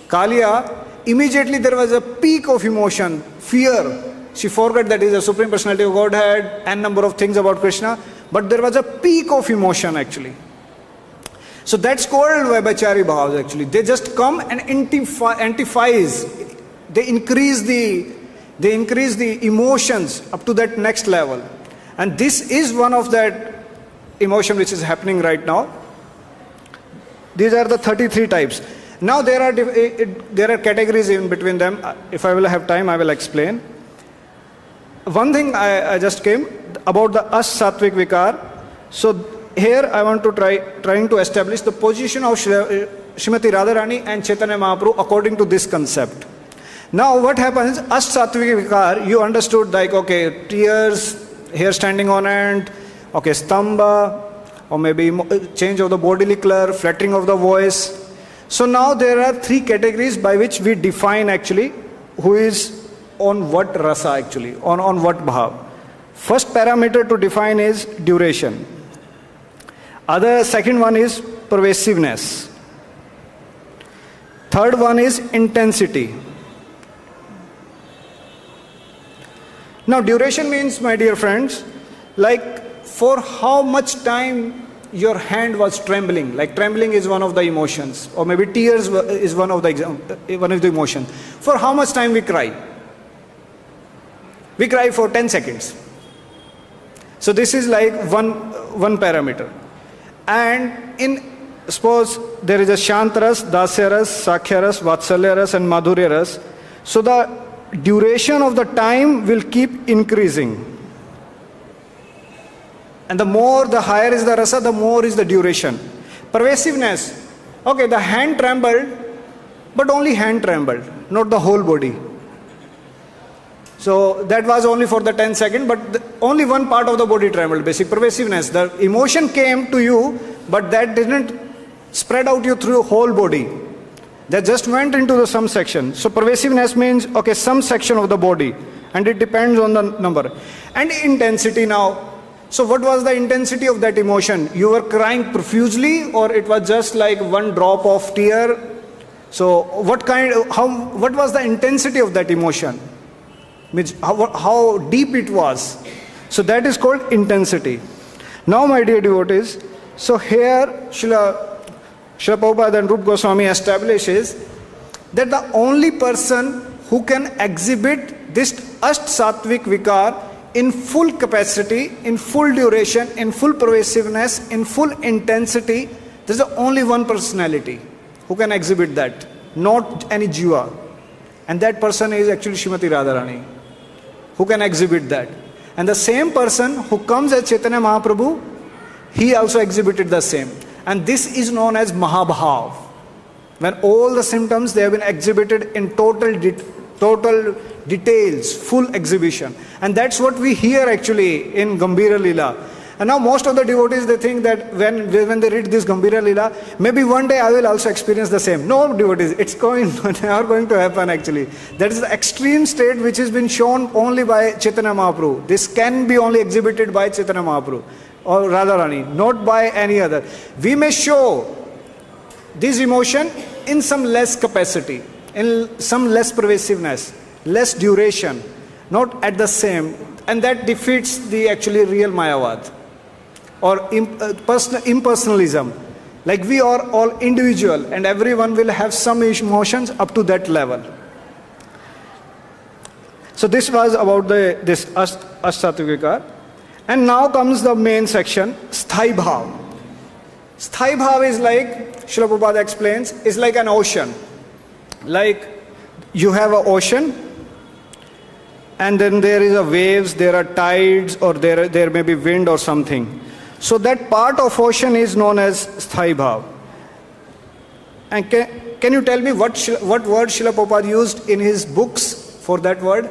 Speaker 1: Kaliya, immediately there was a peak of emotion, fear. She forgot that he is a Supreme Personality of Godhead, n number of things about Krishna, but there was a peak of emotion actually. So that's called Vyabhachari Bhavs actually. They just come and amplifies. They increase the emotions up to that next level. And this is one of that emotion which is happening right now. These are the 33 types. Now there are categories in between them. If I will have time, I will explain. One thing I just came about the Asht-Sattvic Vikar. So here I want to trying to establish the position of Srimati Radharani and Chaitanya Mahaprabhu according to this concept. Now what happens, Asht-Sattvic Vikar, you understood like, okay, tears, hair standing on end, okay, stamba, or maybe change of the bodily color, fluttering of the voice. So now there are 3 categories by which we define actually who is on what rasa actually, on what bhav. First parameter to define is duration. Second one is pervasiveness. Third one is intensity. Now duration means, my dear friends, like for how much time your hand was trembling. Like trembling is one of the emotions, or maybe tears is one of the emotions. For how much time we cry? We cry for 10 seconds. So this is like one parameter. And in, suppose there is a Shantaras, Dasyaras, Sakhyaras, Vatsalyaras and Madhuryaras. So the duration of the time will keep increasing. And the higher is the rasa, the more is the duration. Pervasiveness. Okay, the hand trembled, but only hand trembled, not the whole body. So that was only for the 10 seconds, but only one part of the body trembled. Basic pervasiveness. The emotion came to you, but that didn't spread out you through whole body. That just went into some section. So pervasiveness means, okay, some section of the body. And it depends on the number. And intensity now. So what was the intensity of that emotion? You were crying profusely, or it was just like one drop of tear? So what was the intensity of that emotion? Means how deep it was. So that is called intensity. Now, my dear devotees, so here Srila Prabhupada and Rupa Goswami establishes that the only person who can exhibit this Asht-Sattvic Vikar in full capacity, in full duration, in full pervasiveness, in full intensity, there is only one personality who can exhibit that, not any jiva. And that person is actually Srimati Radharani, who can exhibit that. And the same person who comes as Chaitanya Mahaprabhu, he also exhibited the same. And this is known as Mahabhav. When all the symptoms, they have been exhibited in total details, full exhibition. And that's what we hear actually in Gambhira Lila. And now most of the devotees, they think that when they read this Gambhira Lila, maybe one day I will also experience the same. No, devotees, it's never going to happen actually. That is the extreme state which has been shown only by Chaitanya Mahaprabhu. This can be only exhibited by Chaitanya Mahaprabhu or Radharani, not by any other. We may show this emotion in some less capacity, in some less pervasiveness, less duration, not at the same, and that defeats the actually real Mayavad or impersonalism. Like we are all individual and everyone will have some emotions up to that level. So this was about this Asht-Sattvic Vikar. And now comes the main section, Sthai Bhav. Sthai Bhav is like, Srila Prabhupada explains, is like an ocean. Like you have an ocean, and then there is a waves, there are tides, or there may be wind or something. So that part of ocean is known as Sthai Bhav. And can you tell me what word Srila Prabhupada used in his books for that word?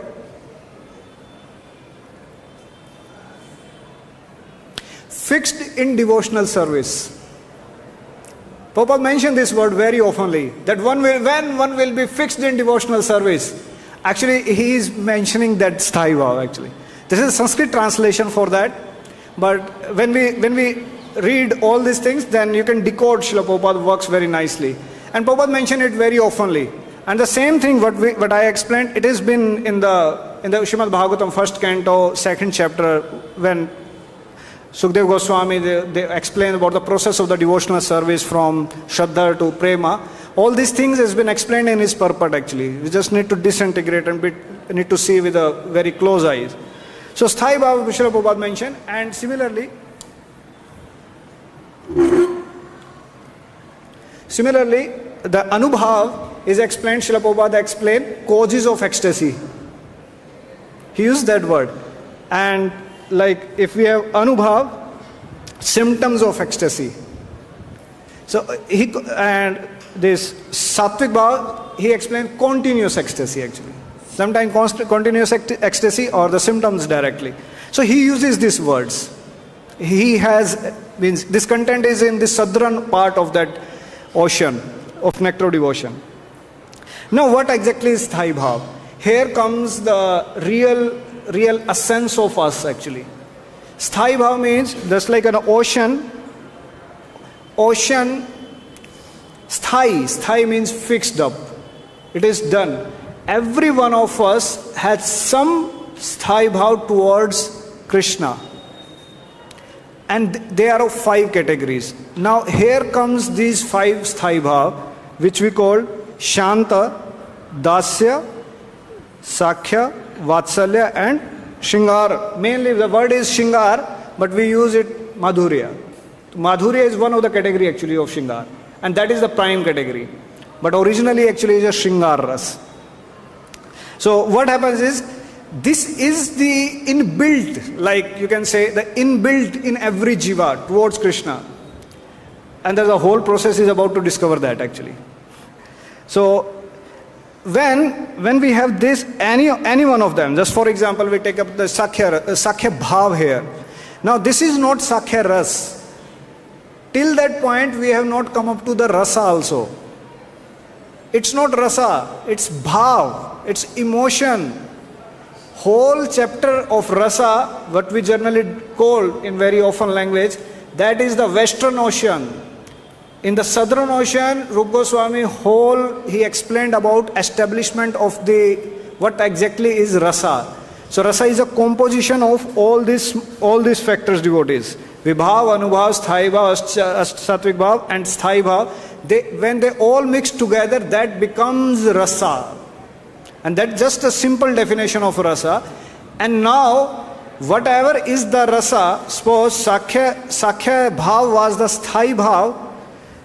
Speaker 1: Fixed in devotional service. Prabhupada mentioned this word very oftenly, that when one will be fixed in devotional service. Actually, he is mentioning that Sthai Bhav actually. This is a Sanskrit translation for that. But when we read all these things, then you can decode Srila Prabhupada works very nicely. And Prabhupada mentioned it very oftenly. And the same thing what I explained, it has been in the Srimad Bhagavatam, 1st canto, 2nd chapter, when Sukadeva Goswami, they explain about the process of the devotional service from Shraddha to Prema. All these things has been explained in his purport actually. We just need to disintegrate and need to see with a very close eyes. So Sthai Bhava Srila Prabhupada mentioned, and similarly, the Anubhav is explained, Srila Prabhupada explained, causes of ecstasy. He used that word. And like if we have Anubhav, symptoms of ecstasy. So and this Sattvic Bhav, he explained continuous ecstasy actually. Sometimes continuous ecstasy or the symptoms directly. So he uses these words. This content is in the southern part of that ocean of nectar devotion. Now what exactly is Sthai Bhav? Here comes the real essence of us actually. Sthai Bhav means just like an ocean, Sthai means fixed up. It is done. Every one of us has some sthāyi bhav towards Krishna. And they are of 5 categories. Now here comes these 5 sthāyi bhav, which we call shanta, dasya, sakhya, vatsalya and shringar. Mainly the word is shringar, but we use it madhurya. Madhurya is one of the category actually of shringar, and that is the prime category. But originally actually is a shringar ras. So what happens is, this is the inbuilt, like you can say, the inbuilt in every jiva towards Krishna. And the whole process is about to discover that actually. So when we have this, any one of them, just for example, we take up the sakhya bhav here. Now this is not sakhya ras. Till that point we have not come up to the rasa also. It's not rasa, it's bhav, it's emotion. Whole chapter of rasa, what we generally call in very often language, that is the Western Ocean. In the Southern Ocean, Rupa Goswami he explained about establishment of what exactly is rasa. So rasa is a composition of all these factors, devotees. Vibhav, Anubhav, Sthāyi Bhav, Sattvic Bhav and Sthāyi Bhav. When they all mix together, that becomes rasa. And that's just a simple definition of rasa. And now, whatever is the rasa, suppose Sakhya Bhav was the Sthāyi Bhav.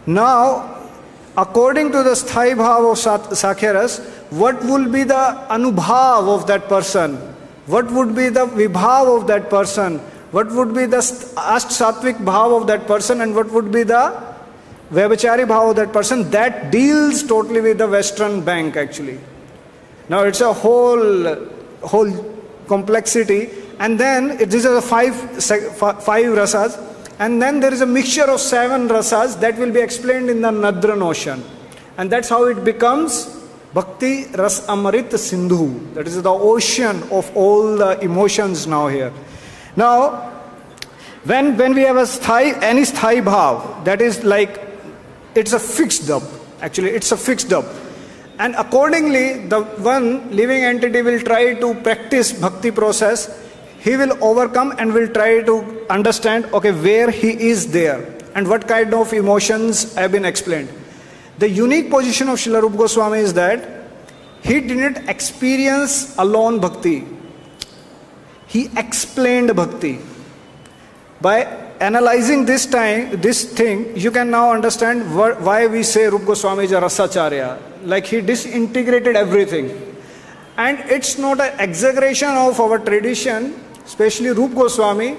Speaker 1: Now, according to the Sthāyi Bhav of Sakhya Ras, what will be the Anubhav of that person? What would be the Vibhav of that person? What would be the Sattvic Bhav of that person? And what would be the Vyabhachari Bhav of that person? That deals totally with the Western bank actually. Now it's a whole complexity, and then this is a five rasas, and then there is a mixture of 7 rasas that will be explained in the Nadran Ocean, and that's how it becomes Bhakti Ras Amrit Sindhu. That is the ocean of all the emotions now here. Now, when we have any sthāyi bhav, that is like, it's a fixed up. Actually, it's a fixed up. And accordingly, the one living entity will try to practice bhakti process. He will overcome and will try to understand, okay, where he is there and what kind of emotions have been explained. The unique position of Srila Rupa Goswami is that he didn't experience alone bhakti. He explained bhakti. By analyzing this thing, you can now understand why we say Rupa Goswami is a rasacharya. Like he disintegrated everything. And it's not an exaggeration of our tradition, especially Rupa Goswami,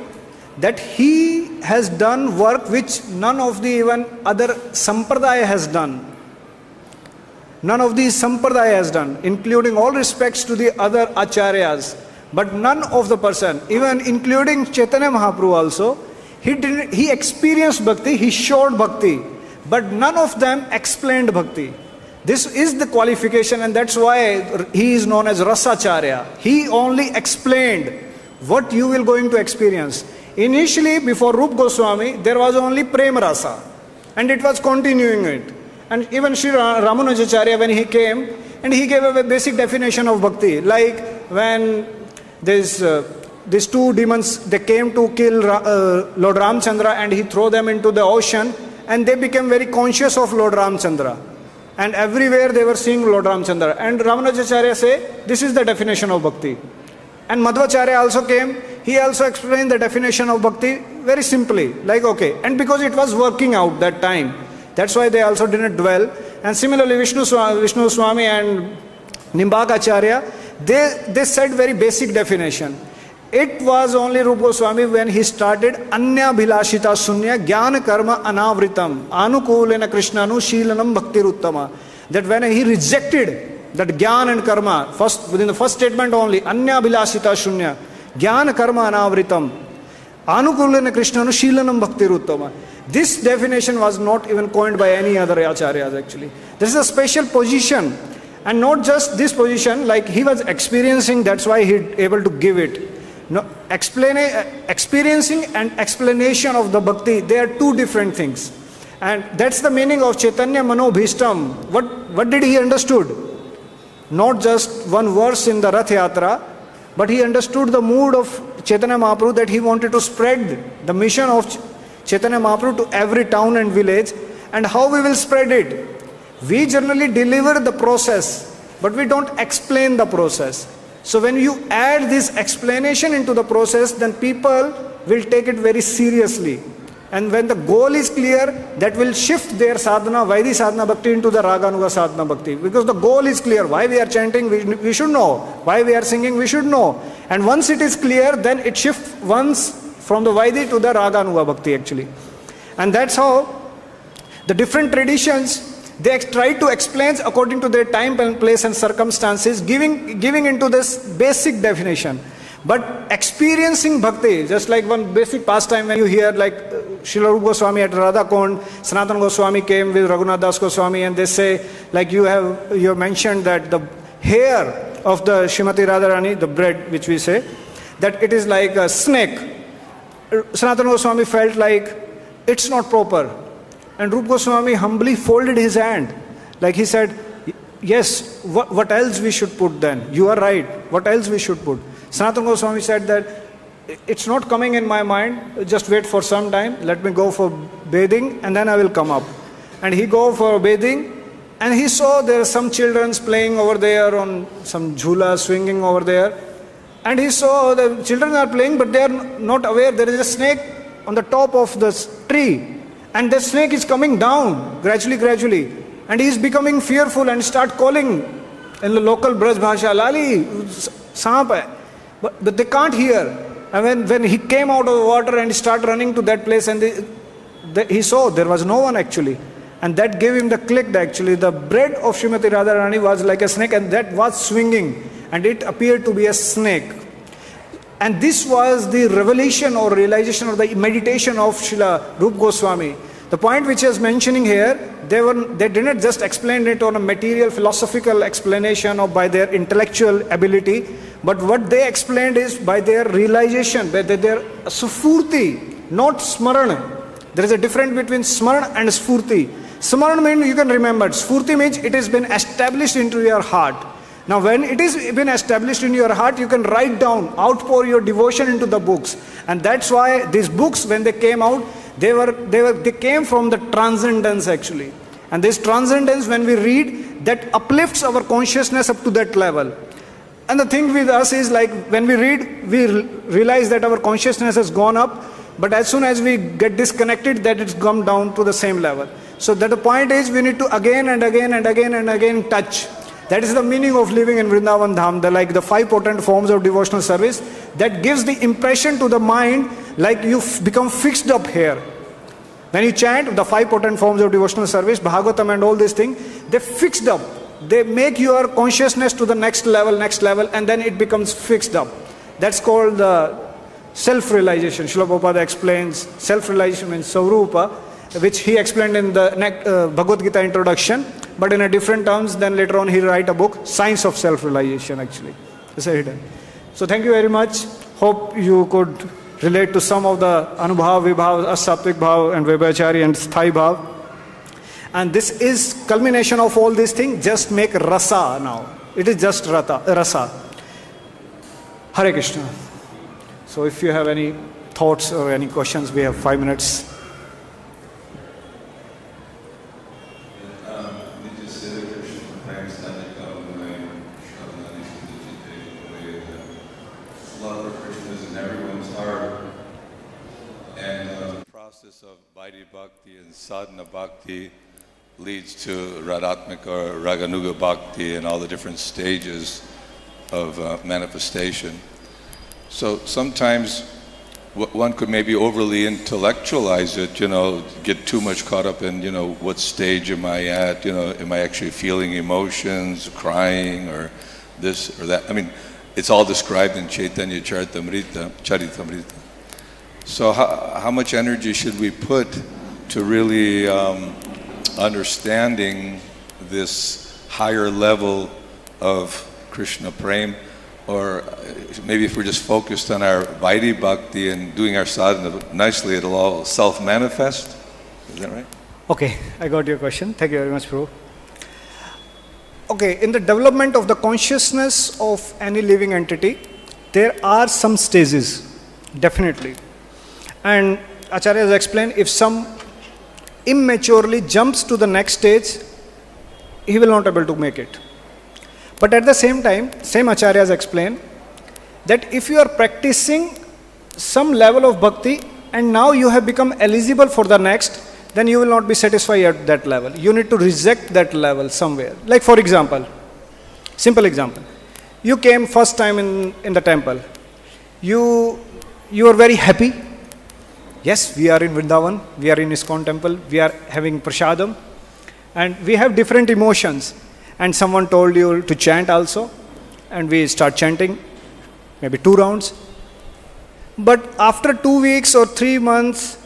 Speaker 1: that he has done work which none of the even other sampradaya has done. None of these sampradaya has done, including all respects to the other acharyas. But none of the person, even including Chaitanya Mahaprabhu also, he experienced bhakti, he showed bhakti, but none of them explained bhakti. This is the qualification, and that's why he is known as Rasacharya. He only explained what you will going to experience. Initially, before Rupa Goswami, there was only Prema Rasa, and it was continuing it. And even Sri Ramanujacharya, when he came, and he gave a basic definition of bhakti, like when these 2 demons, they came to kill Lord Ramchandra, and he threw them into the ocean, and they became very conscious of Lord Ramchandra. And everywhere they were seeing Lord Ramchandra. And Ramanujacharya say, this is the definition of bhakti. And Madhvacharya also came, he also explained the definition of bhakti very simply, like okay. And because it was working out that time, that's why they also didn't dwell. And similarly, Vishnu Swami and Nimbakacharya, they said very basic definition. It was only Rupa Goswami when he started Anya Bhilashita Sunya Jnana Karma Anavritam Anukulena Krishnanu Sheelanam Bhaktiruttama. That when he rejected that Jnana and Karma, within the first statement only, Anya Bhilashita Sunya Jnana Karma Anavritam Anukulena Krishnanu Sheelanam Bhaktiruttama. This definition was not even coined by any other acharyas actually. This is a special position. And not just this position, like he was experiencing, that's why he able to give it. No, experiencing and explanation of the bhakti, they are 2 different things. And that's the meaning of Chaitanya Mano Bhishtam. What did he understood? Not just one verse in the Rath Yatra, But he understood the mood of Chaitanya Mahaprabhu, that he wanted to spread the mission of Chaitanya Mahaprabhu to every town and village. And how we will spread it? We generally deliver the process, but we don't explain the process. So when you add this explanation into the process, then people will take it very seriously. And when the goal is clear, that will shift their sadhana, Vaidhi sadhana bhakti, into the Raganuga sadhana bhakti. Because the goal is clear. Why we are chanting, we should know. Why we are singing, we should know. And once it is clear, then it shifts once from the Vaidhi to the Raganuga bhakti actually. And that's how the different traditions, they try to explain according to their time and place and circumstances, giving into this basic definition. But experiencing bhakti, just like one basic pastime when you hear like Srila Rupa Goswami at Radha Kund, Sanatana Goswami came with Raghunath Das Goswami, and they say, like you have mentioned that the hair of the Srimati Radharani, the bread which we say, that it is like a snake. Sanatana Goswami felt like it's not proper. And Rupa Goswami humbly folded his hand. Like he said, yes, what else we should put then? You are right. What else we should put? Sanatana Goswami said that it's not coming in my mind. Just wait for some time. Let me go for bathing and then I will come up. And he go for bathing and he saw there are some children playing over there on some jhula, swinging over there. And he saw the children are playing, but they are not aware there is a snake on the top of the tree. And the snake is coming down gradually. And he is becoming fearful and start calling in the local Braj Bhasha, Lali, Saap hai. But they can't hear. And when he came out of the water and started running to that place, and he saw there was no one actually. And that gave him the click actually. The bread of Srimati Radharani was like a snake, and that was swinging. And it appeared to be a snake. And this was the revelation or realization or the meditation of Srila Rupa Goswami. The point which he is mentioning here, they didn't just explain it on a material philosophical explanation or by their intellectual ability, but what they explained is by their realization, by their sufurti, not smarana. There is a difference between smarana and sfurti. Smarana means you can remember. Sfurti means it has been established into your heart. Now when it is been established in your heart, you can write down, outpour your devotion into the books. And that's why these books, when they came out, they came from the transcendence actually. And this transcendence, when we read, that uplifts our consciousness up to that level. And the thing with us is like when we read, we realize that our consciousness has gone up, but as soon as we get disconnected, that it's come down to the same level. So that the point is we need to again and again touch. That is the meaning of living in Vrindavan Dham, the 5 potent forms of devotional service that gives the impression to the mind like you become fixed up here. When you chant the 5 potent forms of devotional service, Bhagavatam and all these things, they fixed up. They make your consciousness to the next level, and then it becomes fixed up. That's called the self-realization. Srila Prabhupada explains self-realization means Savrupa, which he explained in the Bhagavad Gita introduction, but in a different terms. Then later on he write a book, Science of Self-Realization actually. So thank you very much. Hope you could relate to some of the Anubhav, Vibhav, Asattvik Bhav and Vaibhachari and Sthai Bhav. And this is culmination of all these things. Just make rasa now. It is just rasa. Hare Krishna. So if you have any thoughts or any questions, we have 5 minutes.
Speaker 2: Of Vaidhi Bhakti and Sadhana Bhakti leads to Radhatmika or Raganuga Bhakti and all the different stages of manifestation. So sometimes one could maybe overly intellectualize it, get too much caught up in, what stage am I at, am I actually feeling emotions, crying or this or that. I mean, it's all described in Chaitanya Charitamrita. So how much energy should we put to really understanding this higher level of Krishna Prem? Or maybe if we're just focused on our Vaidhi Bhakti and doing our sadhana nicely, it'll all self-manifest? Is that right?
Speaker 1: Okay, I got your question. Thank you very much, Prabhu. Okay, in the development of the consciousness of any living entity, There are some stages, definitely. And Acharya has explained, if some immaturely jumps to the next stage, he will not able to make it. But at the same time, same Acharya has explained, that if you are practicing some level of bhakti and now you have become eligible for the next, then you will not be satisfied at that level. You need to reject that level somewhere. Like for example, simple example. You came first time in the temple. You are very happy. Yes, we are in Vrindavan, we are in ISKCON temple, we are having prasadam, and we have different emotions. And someone told you to chant also, and we start chanting, maybe 2 rounds. But after 2 weeks or 3 months,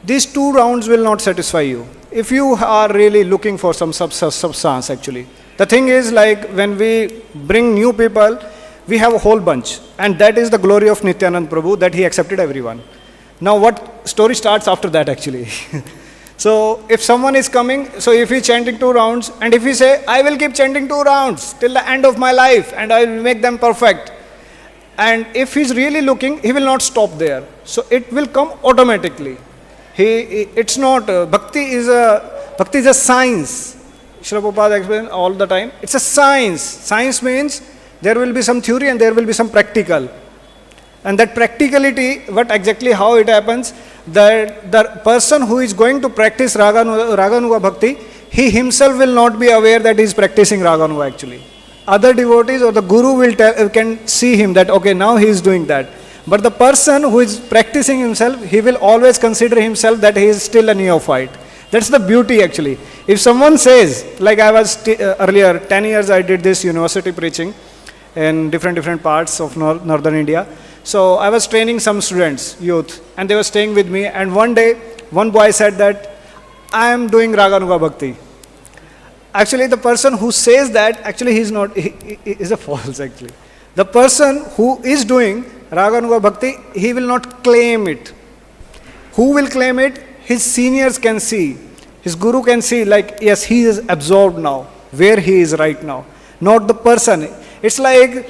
Speaker 1: these 2 rounds will not satisfy you. If you are really looking for some substance actually. The thing is, like when we bring new people, we have a whole bunch. And that is the glory of Nityanand Prabhu, that he accepted everyone. Now what story starts after that actually? So if someone is coming, so if he's chanting 2 rounds, and if he say, I will keep chanting 2 rounds till the end of my life, and I will make them perfect. And if he's really looking, he will not stop there. So it will come automatically. It's not, bhakti is a science. Srila Prabhupada explains all the time. It's a science. Science means there will be some theory and there will be some practical. And that practicality, what exactly how it happens, that the person who is going to practice Raganuga Bhakti, he himself will not be aware that he is practicing Raganuga actually. Other devotees or the guru can see him that, okay, now he is doing that. But the person who is practicing himself, he will always consider himself that he is still a neophyte. That's the beauty actually. If someone says, like I was earlier, 10 years I did this university preaching in different parts of northern India. So I was training some students, youth, and they were staying with me. And one day, one boy said that, I am doing Raganuga Bhakti. Actually, the person who says that, actually he is not, he is a false actually. The person who is doing Raganuga Bhakti, he will not claim it. Who will claim it? His seniors can see. His guru can see, like, yes, he is absorbed now, where he is right now. Not the person. It's like,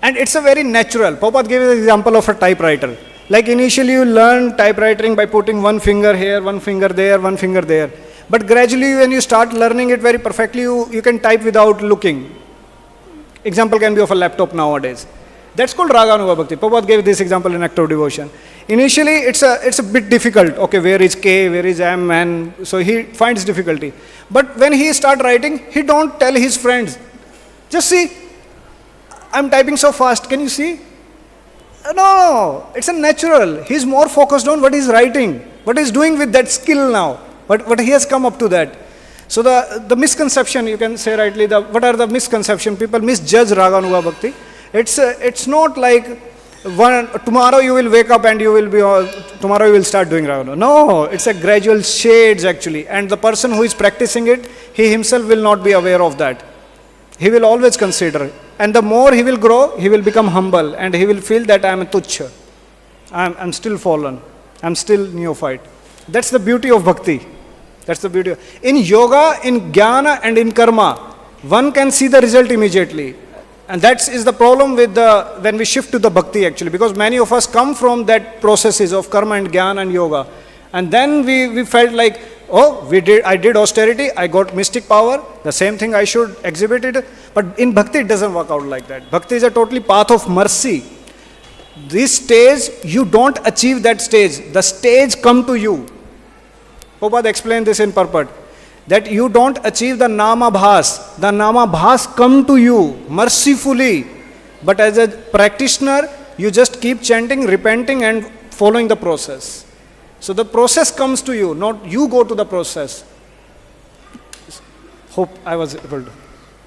Speaker 1: and it's a very natural. Prabhupada gave an example of a typewriter. Like initially you learn typewriting by putting one finger here, one finger there, one finger there. But gradually when you start learning it very perfectly, you can type without looking. Example can be of a laptop nowadays. That's called Raganuga Bhakti. Prabhupada gave this example in Act of Devotion. Initially it's a bit difficult. Okay, where is K, where is M, and so he finds difficulty. But when he start writing, he don't tell his friends, just see, I'm typing so fast, can you see? No, it's a natural. He's more focused on what he's writing, what he's doing with that skill now, what he has come up to that. So the misconception, you can say rightly, what are the misconceptions? People misjudge Raganuga Bhakti. It's not like tomorrow you will wake up and tomorrow you will start doing Raganuga. No, it's a gradual shades actually. And the person who is practicing it, he himself will not be aware of that. He will always consider. And the more he will grow, he will become humble and he will feel that I am a tuchha. I'm still fallen. I'm still neophyte. That's the beauty of bhakti. That's the beauty. In yoga, in jnana and in karma, one can see the result immediately. And that is the problem with when we shift to the bhakti actually, because many of us come from that processes of karma and jnana and yoga. And then we felt like, oh, I did austerity, I got mystic power, the same thing I should exhibit it. But in bhakti it doesn't work out like that. Bhakti is a totally path of mercy. This stage, you don't achieve that stage. The stage come to you. Prabhupada explained this in Purport, that you don't achieve the nama bhas. The nama bhas come to you mercifully. But as a practitioner, you just keep chanting, repenting and following the process. So the process comes to you, not you go to the process. Hope I was able to.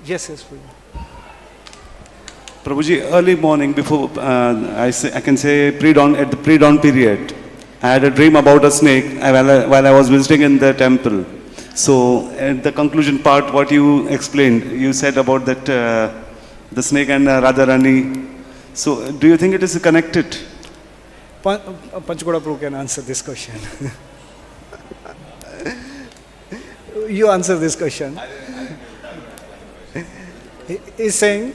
Speaker 1: Yes, please.
Speaker 3: Prabhuji, early morning before, I can say pre-dawn, at the pre-dawn period, I had a dream about a snake while I was visiting in the temple. So at the conclusion part, what you explained, you said about that the snake and Radharani. So do you think it is connected?
Speaker 1: Panchgoda Prabhu can answer this question. You answer this question. He is saying,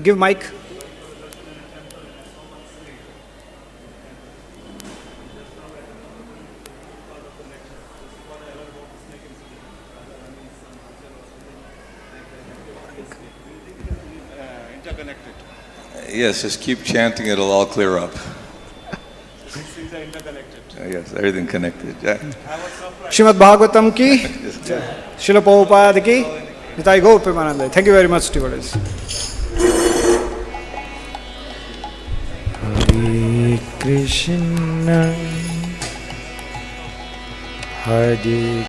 Speaker 1: give mic.
Speaker 3: Interconnected.
Speaker 2: Yes, just keep chanting, it'll all clear up.
Speaker 3: Things are interconnected.
Speaker 2: Yes, everything connected. Yeah.
Speaker 1: Shrimad Bhagavatam ki, Srila Prabhupada ki, Nitai Gaur Premanande. Thank you very much, devotees.
Speaker 4: Hare Krishna, Hare